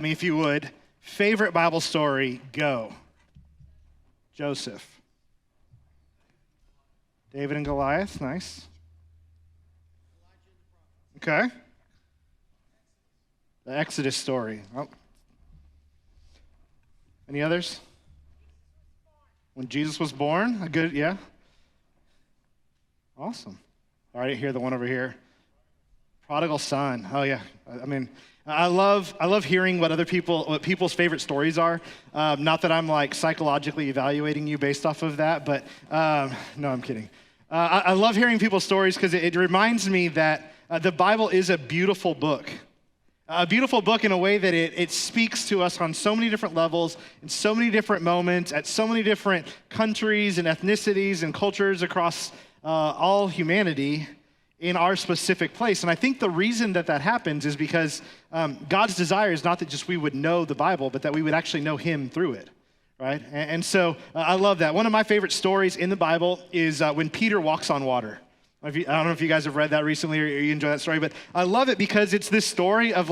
at me if you would. Favorite Bible story, go. Joseph. David and Goliath, nice. Okay. The Exodus story. Oh. Any others? When Jesus was born, a good, yeah. Awesome. All right, here, the one over here. Prodigal son. Oh yeah. I mean, I love hearing what people's favorite stories are. Not that I'm like psychologically evaluating you based off of that, but no, I'm kidding. I love hearing people's stories because it reminds me that the Bible is a beautiful book. A beautiful book in a way that it speaks to us on so many different levels, in so many different moments, at so many different countries and ethnicities and cultures across all humanity in our specific place. And I think the reason that happens is because God's desire is not that just we would know the Bible, but that we would actually know him through it, right? And so I love that. One of my favorite stories in the Bible is when Peter walks on water. I don't know if you guys have read that recently or you enjoy that story, but I love it because it's this story of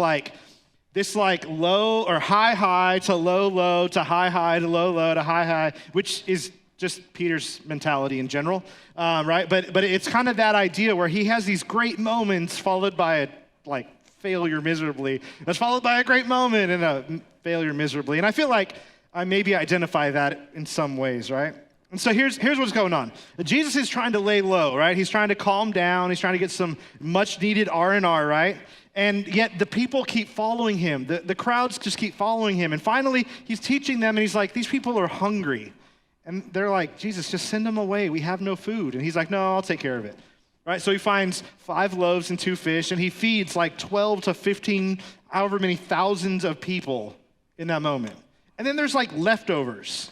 this low or high to low to high to low to high, which is just Peter's mentality in general, right? But it's kind of that idea where he has these great moments followed by a failure miserably. That's followed by a great moment and a failure miserably. And I feel like I maybe identify that in some ways, right? And so here's what's going on. Jesus is trying to lay low, right? He's trying to calm down. He's trying to get some much needed R&R, right? And yet the people keep following him. The crowds just keep following him. And finally, he's teaching them and he's like, these people are hungry. And they're like, Jesus, just send them away. We have no food. And he's like, no, I'll take care of it. Right? So he finds 5 loaves and 2 fish, and he feeds 12 to 15, however many thousands of people in that moment. And then there's leftovers,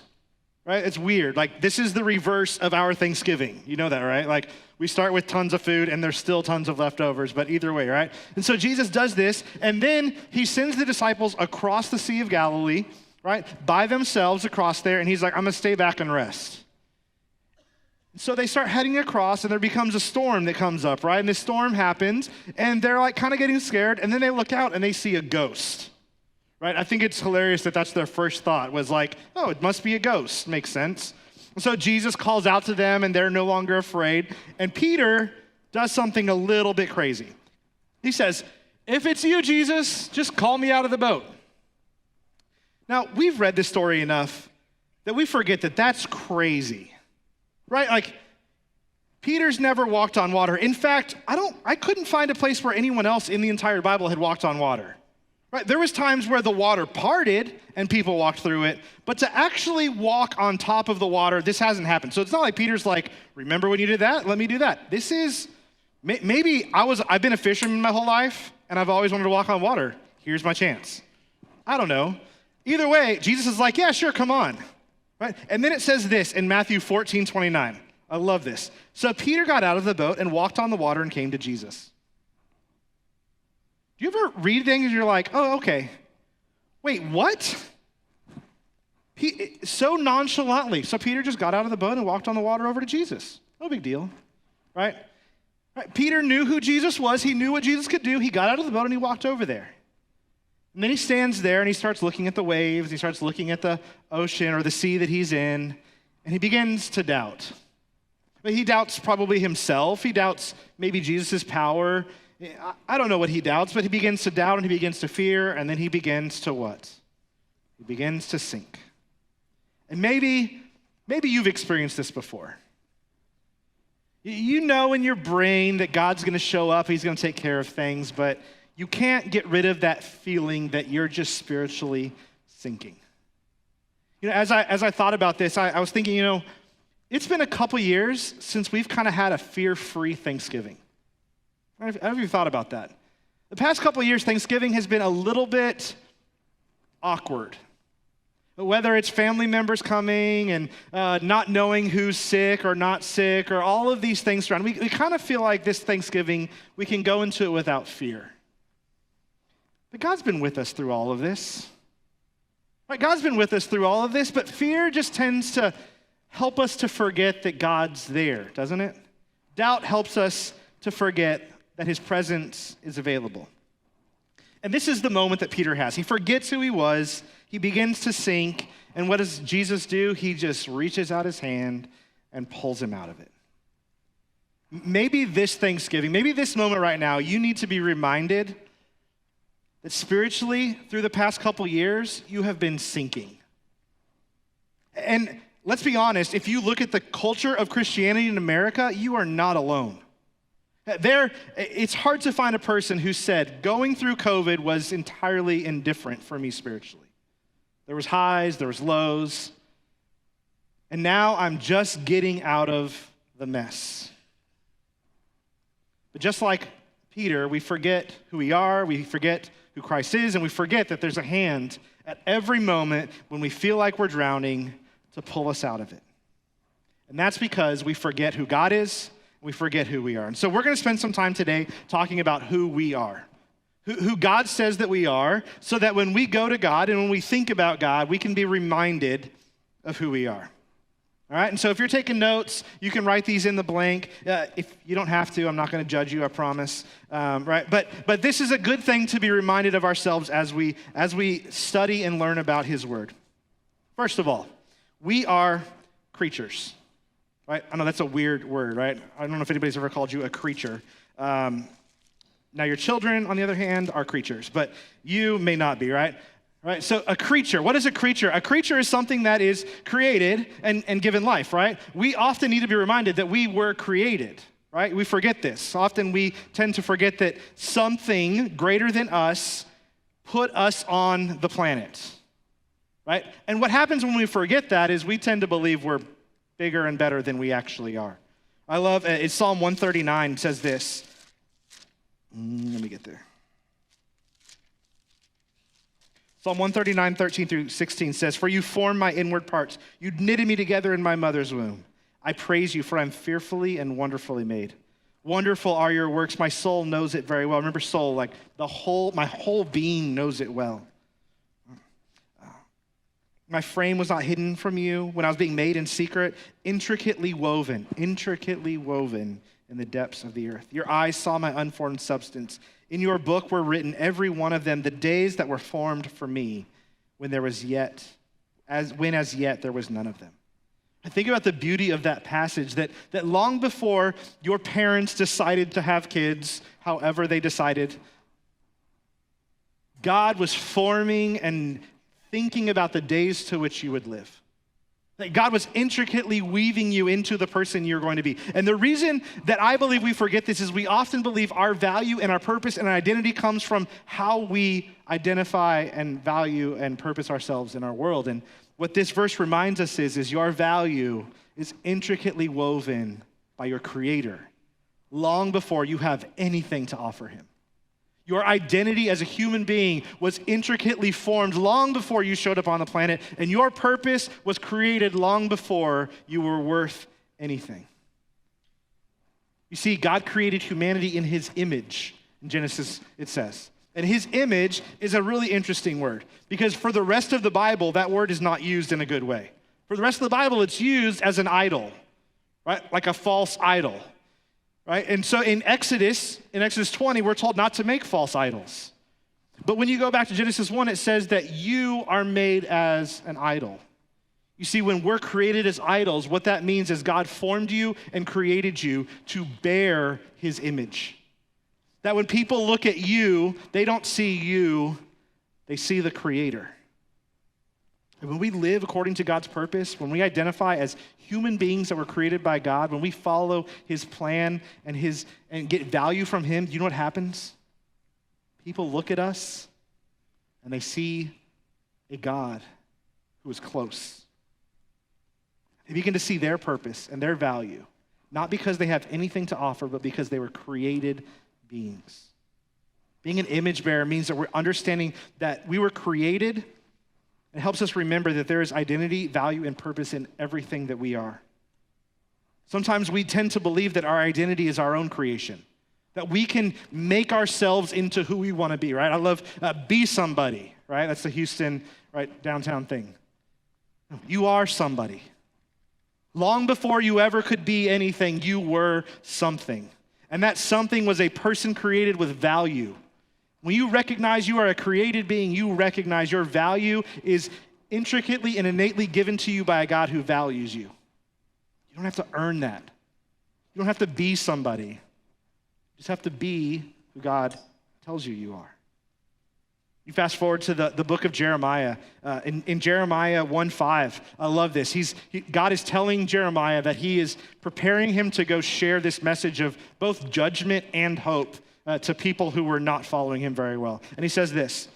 right? It's weird. This is the reverse of our Thanksgiving. You know that, right? We start with tons of food, and there's still tons of leftovers, but either way, right? And so Jesus does this, and then he sends the disciples across the Sea of Galilee, right, by themselves across there, and he's like, I'm going to stay back and rest. So they start heading across, and there becomes a storm that comes up, right? And this storm happens, and they're kind of getting scared, and then they look out, and they see a ghost, right? I think it's hilarious that that's their first thought, was oh, it must be a ghost. Makes sense. And so Jesus calls out to them, and they're no longer afraid, and Peter does something a little bit crazy. He says, if it's you, Jesus, just call me out of the boat. Now, we've read this story enough that we forget that that's crazy, right? Peter's never walked on water. In fact, I couldn't find a place where anyone else in the entire Bible had walked on water, right? There was times where the water parted and people walked through it, but to actually walk on top of the water, this hasn't happened. So it's not like Peter's remember when you did that? Let me do that. This is, maybe I've been a fisherman my whole life, and I've always wanted to walk on water. Here's my chance. I don't know. Either way, Jesus is yeah, sure, come on. Right? And then it says this in Matthew 14:29. I love this. So Peter got out of the boat and walked on the water and came to Jesus. Do you ever read things and you're like, oh, okay. Wait, what? So nonchalantly. So Peter just got out of the boat and walked on the water over to Jesus. No big deal, right? Peter knew who Jesus was. He knew what Jesus could do. He got out of the boat and he walked over there. And then he stands there and he starts looking at the waves. He starts looking at the ocean or the sea that he's in, and he begins to doubt. But he doubts probably himself. He doubts maybe Jesus' power. I don't know what he doubts, but he begins to doubt and he begins to fear, and then he begins to what? He begins to sink. And maybe you've experienced this before. You know in your brain that God's going to show up, he's going to take care of things, but you can't get rid of that feeling that you're just spiritually sinking. As I thought about this, I was thinking, it's been a couple years since we've kind of had a fear-free Thanksgiving. Have you thought about that? The past couple years, Thanksgiving has been a little bit awkward. Whether it's family members coming and not knowing who's sick or not sick or all of these things around, we kind of feel like this Thanksgiving, we can go into it without fear. But God's been with us through all of this. Right? God's been with us through all of this, but fear just tends to help us to forget that God's there, doesn't it? Doubt helps us to forget that his presence is available. And this is the moment that Peter has. He forgets who he was. He begins to sink. And what does Jesus do? He just reaches out his hand and pulls him out of it. Maybe this Thanksgiving, maybe this moment right now, you need to be reminded that spiritually, through the past couple years, you have been sinking. And let's be honest, if you look at the culture of Christianity in America, you are not alone. It's hard to find a person who said, going through COVID was entirely indifferent for me spiritually. There was highs, there was lows, and now I'm just getting out of the mess. But just like Peter, we forget who we are, we forget who Christ is, and we forget that there's a hand at every moment when we feel like we're drowning to pull us out of it. And that's because we forget who God is, we forget who we are. And so we're going to spend some time today talking about who we are, who God says that we are, so that when we go to God and when we think about God, we can be reminded of who we are. All right, and so if you're taking notes, you can write these in the blank. If you don't have to, I'm not going to judge you, I promise. Right, but this is a good thing to be reminded of ourselves as we study and learn about His Word. First of all, we are creatures. Right? I know that's a weird word, right? I don't know if anybody's ever called you a creature. Now your children, on the other hand, are creatures, but you may not be, right? Right, so a creature, what is a creature? A creature is something that is created and given life, right? We often need to be reminded that we were created, right? We forget this. Often we tend to forget that something greater than us put us on the planet, right? And what happens when we forget that is we tend to believe we're bigger and better than we actually are. I love, it's Psalm 139 says this. Let me get there. Psalm 139, 13 through 16 says, "For you formed my inward parts. You knitted me together in my mother's womb. I praise you, for I'm fearfully and wonderfully made. Wonderful are your works. My soul knows it very well." Remember soul, like my whole being knows it well. My frame was not hidden from you when I was being made in secret, intricately woven in the depths of the earth. Your eyes saw my unformed substance. In your book were written, every one of them, the days that were formed for me, when as yet there was none of them. I think about the beauty of that passage, that long before your parents decided to have kids, however they decided, God was forming and thinking about the days to which you would live. That God was intricately weaving you into the person you're going to be. And the reason that I believe we forget this is we often believe our value and our purpose and our identity comes from how we identify and value and purpose ourselves in our world. And what this verse reminds us is your value is intricately woven by your Creator long before you have anything to offer Him. Your identity as a human being was intricately formed long before you showed up on the planet, and your purpose was created long before you were worth anything. You see, God created humanity in His image. In Genesis, it says. And His image is a really interesting word, because for the rest of the Bible, that word is not used in a good way. For the rest of the Bible, it's used as an idol, right? Like a false idol. Right? And so in Exodus 20, we're told not to make false idols. But when you go back to Genesis 1, it says that you are made as an idol. You see, when we're created as idols, what that means is God formed you and created you to bear His image. That when people look at you, they don't see you, they see the Creator. And when we live according to God's purpose, when we identify as human beings that were created by God, when we follow His plan and get value from Him, you know what happens? People look at us and they see a God who is close. They begin to see their purpose and their value, not because they have anything to offer, but because they were created beings. Being an image bearer means that we're understanding that we were created. It helps us remember that there is identity, value, and purpose in everything that we are. Sometimes we tend to believe that our identity is our own creation, that we can make ourselves into who we want to be, right? I love be somebody, right? That's the Houston, right, downtown thing. You are somebody. Long before you ever could be anything, you were something. And that something was a person created with value. When you recognize you are a created being, you recognize your value is intricately and innately given to you by a God who values you. You don't have to earn that. You don't have to be somebody. You just have to be who God tells you you are. You fast forward to the book of Jeremiah. In Jeremiah 1:5, I love this. God is telling Jeremiah that he is preparing him to go share this message of both judgment and hope to people who were not following him very well. And he says this,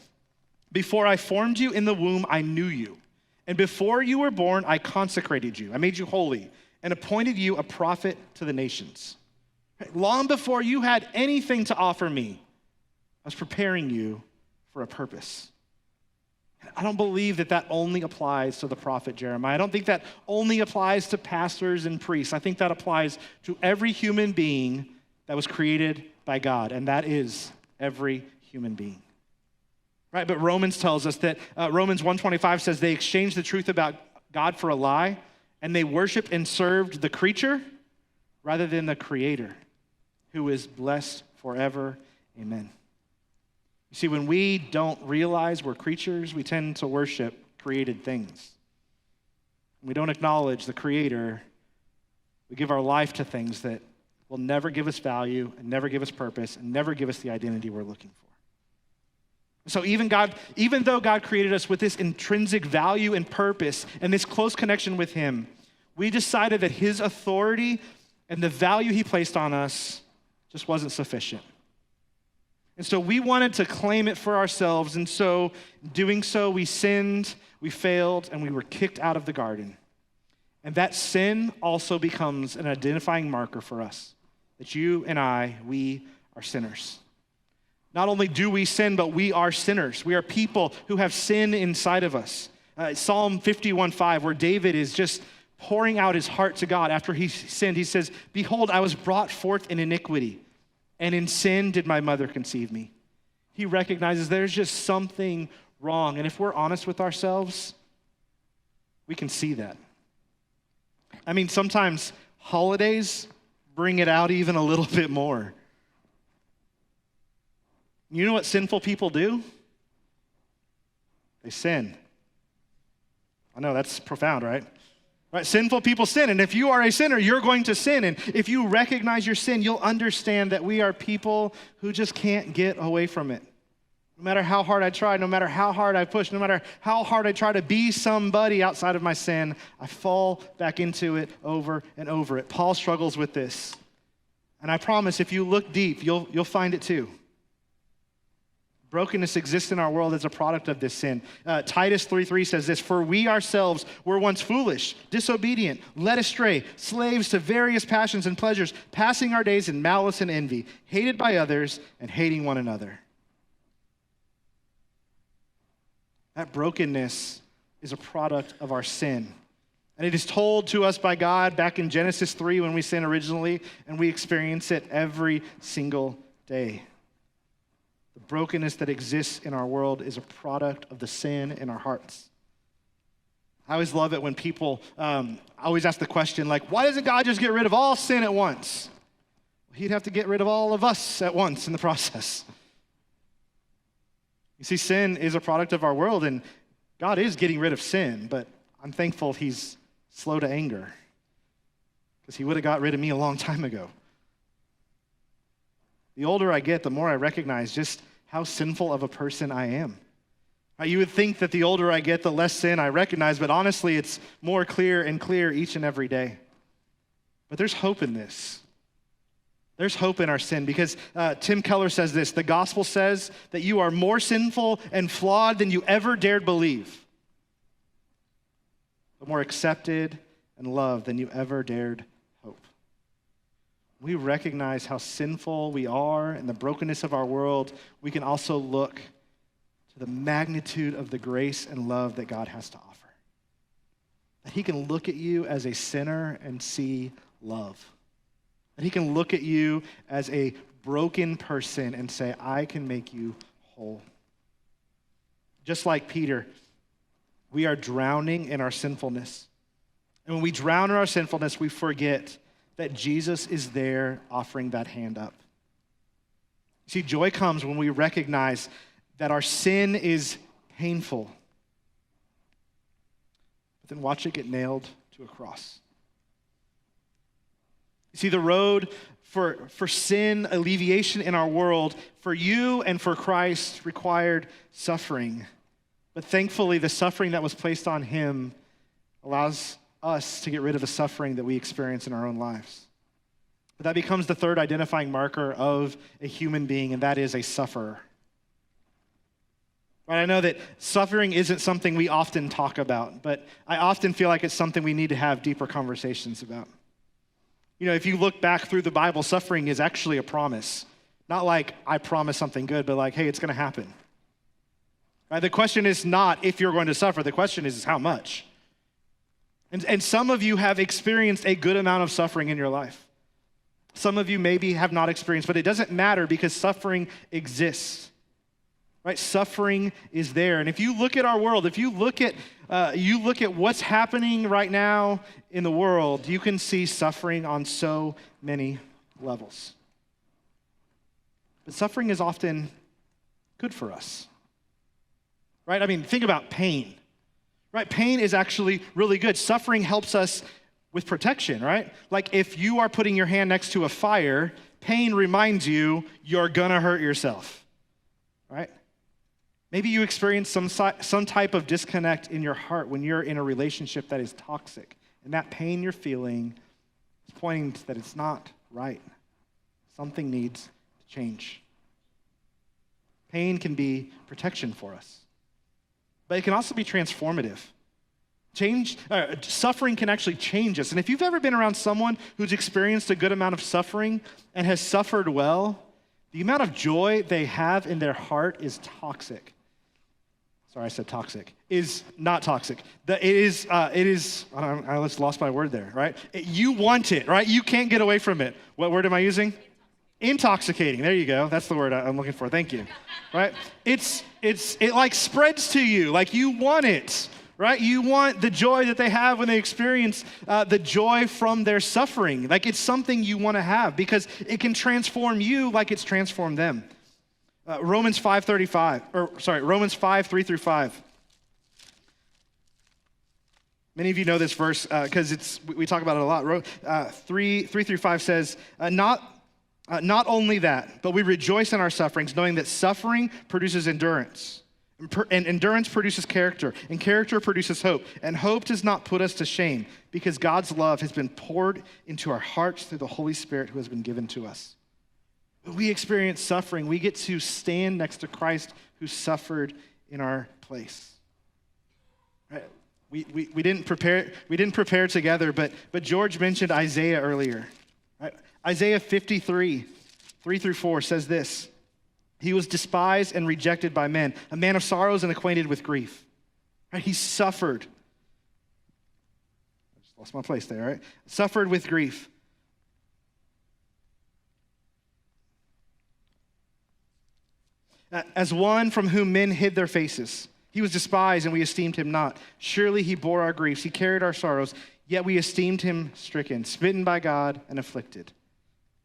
"Before I formed you in the womb, I knew you. And before you were born, I consecrated you. I made you holy and appointed you a prophet to the nations. Long before you had anything to offer me, I was preparing you for a purpose." I don't believe that only applies to the prophet Jeremiah. I don't think that only applies to pastors and priests. I think that applies to every human being that was created by God, and that is every human being. Right? But Romans tells us that, Romans 1:25 says they exchanged the truth about God for a lie, and they worshiped and served the creature rather than the Creator, who is blessed forever. Amen. You see, when we don't realize we're creatures, we tend to worship created things. When we don't acknowledge the Creator, we give our life to things that will never give us value and never give us purpose and never give us the identity we're looking for. So even though God created us with this intrinsic value and purpose and this close connection with him, we decided that his authority and the value he placed on us just wasn't sufficient. And so we wanted to claim it for ourselves, and so doing so, we sinned, we failed, and we were kicked out of the garden. And that sin also becomes an identifying marker for us, that you and I, we are sinners. Not only do we sin, but we are sinners. We are people who have sin inside of us. Psalm 51:5, where David is just pouring out his heart to God after he sinned, he says, "Behold, I was brought forth in iniquity, and in sin did my mother conceive me." He recognizes there's just something wrong. And if we're honest with ourselves, we can see that. I mean, sometimes holidays bring it out even a little bit more. You know what sinful people do? They sin. I know, that's profound, right? Right, sinful people sin, and if you are a sinner, you're going to sin. And if you recognize your sin, you'll understand that we are people who just can't get away from it. No matter how hard I try, no matter how hard I push, no matter how hard I try to be somebody outside of my sin, I fall back into it over and over it. Paul struggles with this. And I promise if you look deep, you'll find it too. Brokenness exists in our world as a product of this sin. Titus 3:3 says this, "For we ourselves were once foolish, disobedient, led astray, slaves to various passions and pleasures, passing our days in malice and envy, hated by others and hating one another." That brokenness is a product of our sin. And it is told to us by God back in Genesis 3 when we sin originally, and we experience it every single day. The brokenness that exists in our world is a product of the sin in our hearts. I always love it when people always ask the question, like, why doesn't God just get rid of all sin at once? Well, he'd have to get rid of all of us at once in the process. You see, sin is a product of our world, and God is getting rid of sin, but I'm thankful he's slow to anger, because he would have got rid of me a long time ago. The older I get, the more I recognize just how sinful of a person I am. You would think that the older I get, the less sin I recognize, but honestly, it's more clear and clear each and every day. But there's hope in this. There's hope in our sin, because Tim Keller says this, the gospel says that you are more sinful and flawed than you ever dared believe, but more accepted and loved than you ever dared hope. We recognize how sinful we are and the brokenness of our world. We can also look to the magnitude of the grace and love that God has to offer. That he can look at you as a sinner and see love. That he can look at you as a broken person and say, I can make you whole. Just like Peter, we are drowning in our sinfulness. And when we drown in our sinfulness, we forget that Jesus is there offering that hand up. See, joy comes when we recognize that our sin is painful. But then watch it get nailed to a cross. You see, the road for sin alleviation in our world, for you and for Christ, required suffering. But thankfully, the suffering that was placed on him allows us to get rid of the suffering that we experience in our own lives. But that becomes the third identifying marker of a human being, and that is a sufferer. Right? I know that suffering isn't something we often talk about, but I often feel like it's something we need to have deeper conversations about. You know, if you look back through the Bible, suffering is actually a promise. Not like, I promise something good, but like, hey, it's going to happen. Right? The question is not if you're going to suffer. The question is how much. And some of you have experienced a good amount of suffering in your life. Some of you maybe have not experienced, but it doesn't matter because suffering exists. Right? Suffering is there. And if you look at our world, if you look at what's happening right now in the world, you can see suffering on so many levels. But suffering is often good for us. Right? I mean, think about pain. Right? Pain is actually really good. Suffering helps us with protection, right? Like if you are putting your hand next to a fire, pain reminds you you're gonna hurt yourself, right? Maybe you experience some type of disconnect in your heart when you're in a relationship that is toxic, and that pain you're feeling is pointing to that it's not right. Something needs to change. Pain can be protection for us, but it can also be transformative. Suffering can actually change us. And if you've ever been around someone who's experienced a good amount of suffering and has suffered well, the amount of joy they have in their heart is toxic. Sorry, I said toxic. Is not toxic. I just lost my word there, right? You want it, right? You can't get away from it. What word am I using? Intoxicating. There you go. That's the word I'm looking for. Thank you. Right? It like spreads to you. Like you want it. Right? You want the joy that they have when they experience the joy from their suffering. Like it's something you want to have because it can transform you like it's transformed them. Romans 5, 3 through 5. Many of you know this verse because we talk about it a lot. 3 through 5 says, not only that, but we rejoice in our sufferings, knowing that suffering produces endurance. And endurance produces character, and character produces hope. And hope does not put us to shame, because God's love has been poured into our hearts through the Holy Spirit who has been given to us. When we experience suffering, we get to stand next to Christ who suffered in our place. Right? We didn't prepare together, but George mentioned Isaiah earlier. Right? Isaiah 53, 3 through 4 says this. He was despised and rejected by men, a man of sorrows and acquainted with grief. Right? He suffered. I just lost my place there, right? Suffered with grief. As one from whom men hid their faces. He was despised and we esteemed him not. Surely he bore our griefs. He carried our sorrows. Yet we esteemed him stricken, smitten by God, and afflicted.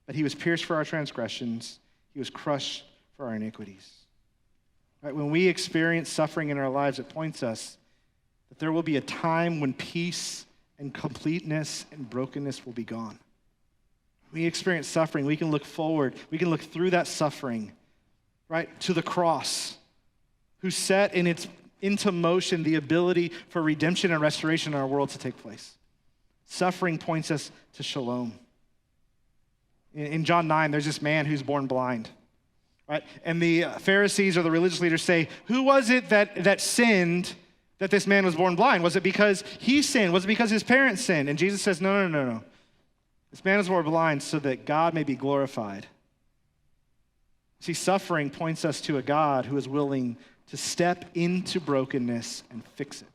But he was pierced for our transgressions. He was crushed for our iniquities. Right? When we experience suffering in our lives, it points us that there will be a time when peace and completeness and brokenness will be gone. When we experience suffering, we can look forward. We can look through that suffering, right, to the cross, who set into motion the ability for redemption and restoration in our world to take place. Suffering points us to shalom. In John 9, there's this man who's born blind. Right? And the Pharisees or the religious leaders say, who was it that sinned that this man was born blind? Was it because he sinned? Was it because his parents sinned? And Jesus says, no. This man is born blind so that God may be glorified. See, suffering points us to a God who is willing to step into brokenness and fix it.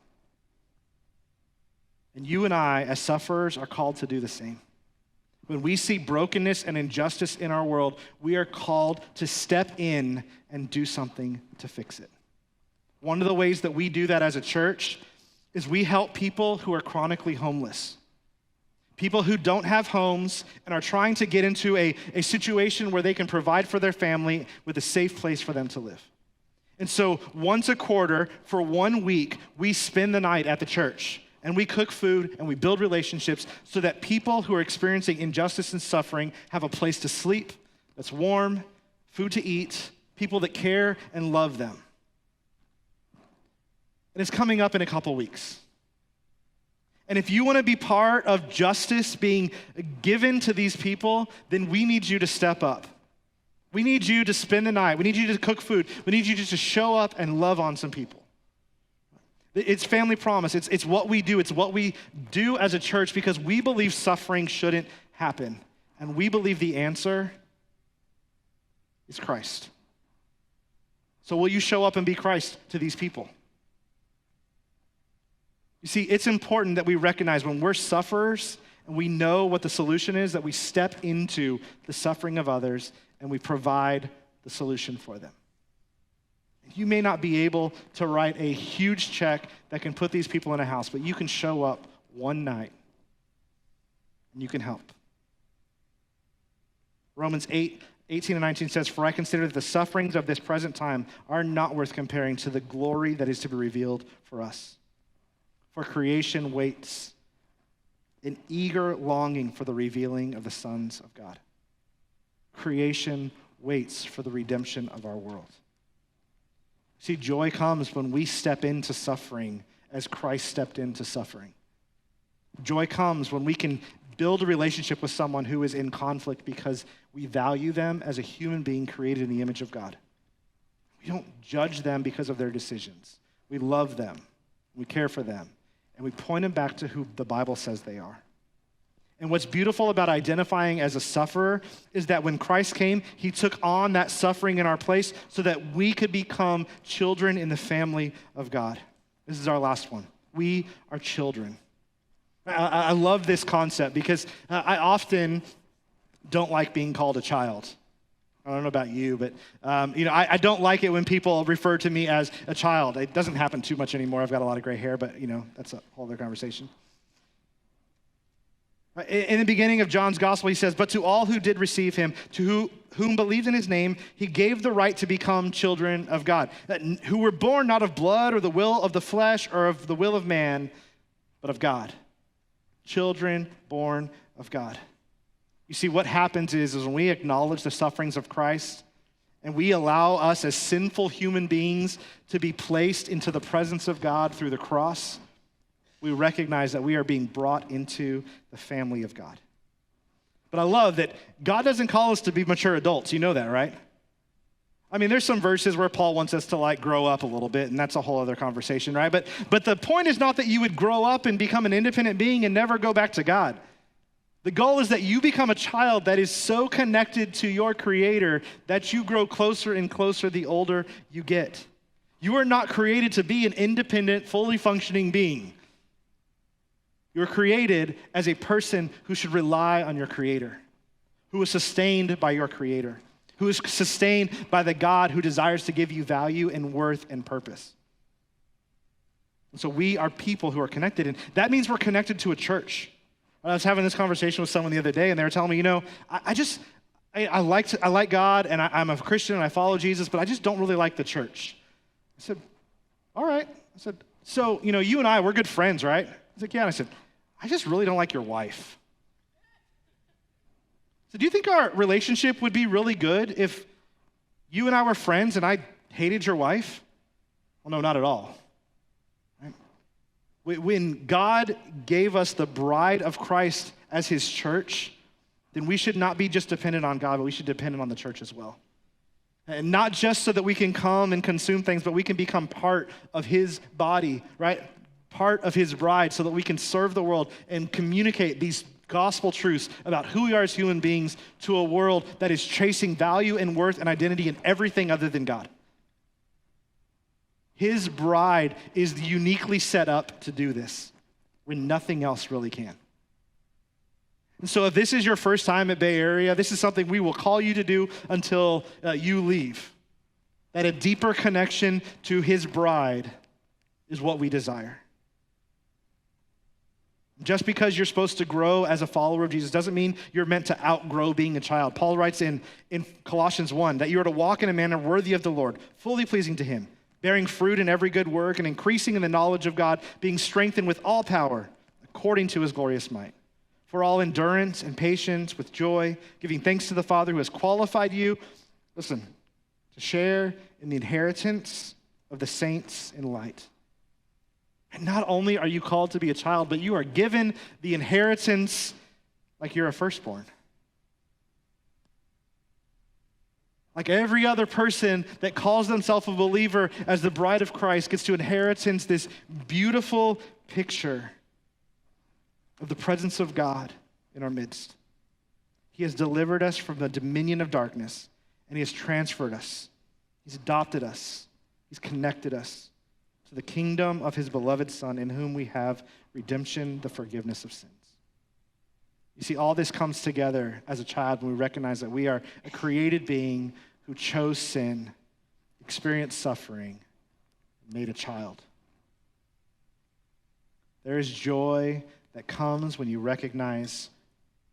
And you and I, as sufferers, are called to do the same. When we see brokenness and injustice in our world, we are called to step in and do something to fix it. One of the ways that we do that as a church is we help people who are chronically homeless. People who don't have homes and are trying to get into a situation where they can provide for their family with a safe place for them to live. And so once a quarter, for 1 week, we spend the night at the church and we cook food and we build relationships so that people who are experiencing injustice and suffering have a place to sleep that's warm, food to eat, people that care and love them. And it's coming up in a couple weeks. And if you want to be part of justice being given to these people, then we need you to step up. We need you to spend the night. We need you to cook food. We need you just to show up and love on some people. It's family promise. It's what we do. It's what we do as a church because we believe suffering shouldn't happen. And we believe the answer is Christ. So will you show up and be Christ to these people? You see, it's important that we recognize when we're sufferers and we know what the solution is, that we step into the suffering of others and we provide the solution for them. You may not be able to write a huge check that can put these people in a house, but you can show up one night and you can help. Romans 8:18 and 19 says, "For I consider that the sufferings of this present time are not worth comparing to the glory that is to be revealed for us. For creation waits in eager longing for the revealing of the sons of God." Creation waits for the redemption of our world. See, joy comes when we step into suffering as Christ stepped into suffering. Joy comes when we can build a relationship with someone who is in conflict because we value them as a human being created in the image of God. We don't judge them because of their decisions. We love them. We care for them. And we point them back to who the Bible says they are. And what's beautiful about identifying as a sufferer is that when Christ came, he took on that suffering in our place so that we could become children in the family of God. This is our last one. We are children. I love this concept because I often don't like being called a child. I don't know about you, but I don't like it when people refer to me as a child. It doesn't happen too much anymore. I've got a lot of gray hair, but that's a whole other conversation. In the beginning of John's gospel, he says, "But to all who did receive him, to whom believed in his name, he gave the right to become children of God, who were born not of blood or the will of the flesh or of the will of man, but of God." Children born of God. You see, what happens is when we acknowledge the sufferings of Christ and we allow us as sinful human beings to be placed into the presence of God through the cross, we recognize that we are being brought into the family of God. But I love that God doesn't call us to be mature adults. You know that, right? I mean, there's some verses where Paul wants us to grow up a little bit, and that's a whole other conversation, right? But the point is not that you would grow up and become an independent being and never go back to God. The goal is that you become a child that is so connected to your Creator that you grow closer and closer the older you get. You are not created to be an independent, fully functioning being. You were created as a person who should rely on your Creator, who is sustained by your Creator, who is sustained by the God who desires to give you value and worth and purpose. And so we are people who are connected, and that means we're connected to a church. I was having this conversation with someone the other day, and they were telling me, I like God, and I'm a Christian, and I follow Jesus, but I just don't really like the church. I said, all right. I said, so, you and I, we're good friends, right? He's like, yeah. And I said, I just really don't like your wife. So do you think our relationship would be really good if you and I were friends and I hated your wife? Well, no, not at all. Right? When God gave us the bride of Christ as his church, then we should not be just dependent on God, but we should depend on the church as well. And not just so that we can come and consume things, but we can become part of his body, right? Part of his bride so that we can serve the world and communicate these gospel truths about who we are as human beings to a world that is chasing value and worth and identity in everything other than God. His bride is uniquely set up to do this when nothing else really can. And so if this is your first time at Bay Area, this is something we will call you to do until you leave. That a deeper connection to his bride is what we desire. Just because you're supposed to grow as a follower of Jesus doesn't mean you're meant to outgrow being a child. Paul writes in Colossians 1 that you are to walk in a manner worthy of the Lord, fully pleasing to him, bearing fruit in every good work and increasing in the knowledge of God, being strengthened with all power according to his glorious might. For all endurance and patience with joy, giving thanks to the Father who has qualified you, listen, to share in the inheritance of the saints in light. And not only are you called to be a child, but you are given the inheritance like you're a firstborn. Like every other person that calls themselves a believer as the bride of Christ gets to inheritance this beautiful picture of the presence of God in our midst. He has delivered us from the dominion of darkness, and he has transferred us. He's adopted us. He's connected us to the kingdom of his beloved Son, in whom we have redemption, the forgiveness of sins. You see, all this comes together as a child when we recognize that we are a created being who chose sin, experienced suffering, and made a child. There is joy that comes when you recognize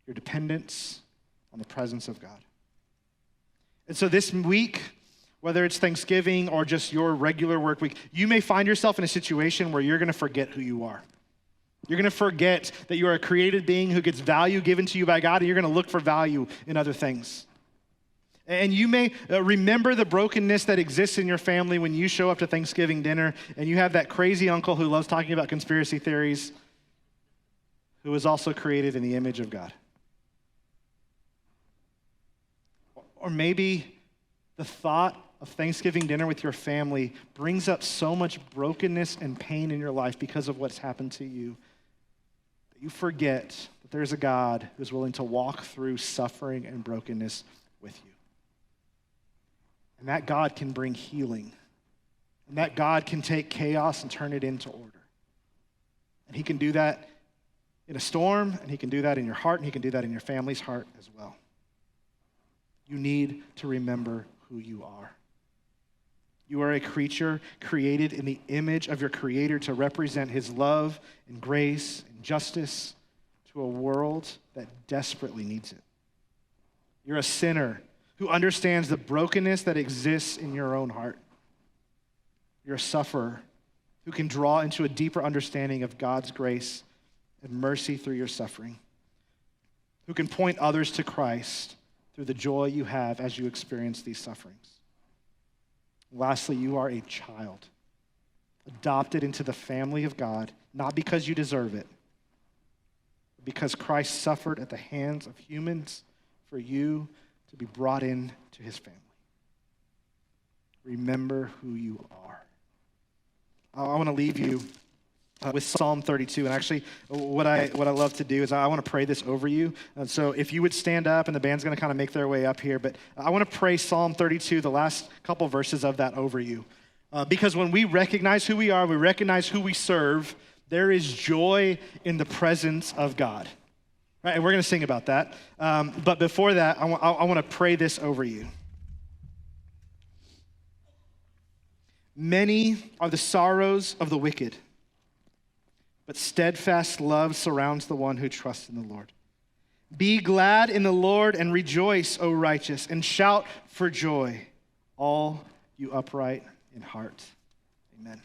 your dependence on the presence of God. And so this week, whether it's Thanksgiving or just your regular work week, you may find yourself in a situation where you're going to forget who you are. You're going to forget that you are a created being who gets value given to you by God, and you're going to look for value in other things. And you may remember the brokenness that exists in your family when you show up to Thanksgiving dinner and you have that crazy uncle who loves talking about conspiracy theories, who was also created in the image of God. Or maybe the thought of Thanksgiving dinner with your family brings up so much brokenness and pain in your life because of what's happened to you that you forget that there's a God who's willing to walk through suffering and brokenness with you. And that God can bring healing. And that God can take chaos and turn it into order. And he can do that in a storm, and he can do that in your heart, and he can do that in your family's heart as well. You need to remember who you are. You are a creature created in the image of your Creator to represent his love and grace and justice to a world that desperately needs it. You're a sinner who understands the brokenness that exists in your own heart. You're a sufferer who can draw into a deeper understanding of God's grace and mercy through your suffering, who can point others to Christ through the joy you have as you experience these sufferings. Lastly, you are a child, adopted into the family of God, not because you deserve it, but because Christ suffered at the hands of humans for you to be brought into his family. Remember who you are. I want to leave you with Psalm 32. And actually, what I love to do is I want to pray this over you. And so if you would stand up, and the band's going to kind of make their way up here, but I want to pray Psalm 32, the last couple verses of that over you. Because when we recognize who we are, we recognize who we serve, there is joy in the presence of God. Right? And we're going to sing about that. But before that, I want to pray this over you. Many are the sorrows of the wicked, but steadfast love surrounds the one who trusts in the Lord. Be glad in the Lord and rejoice, O righteous, and shout for joy, all you upright in heart. Amen.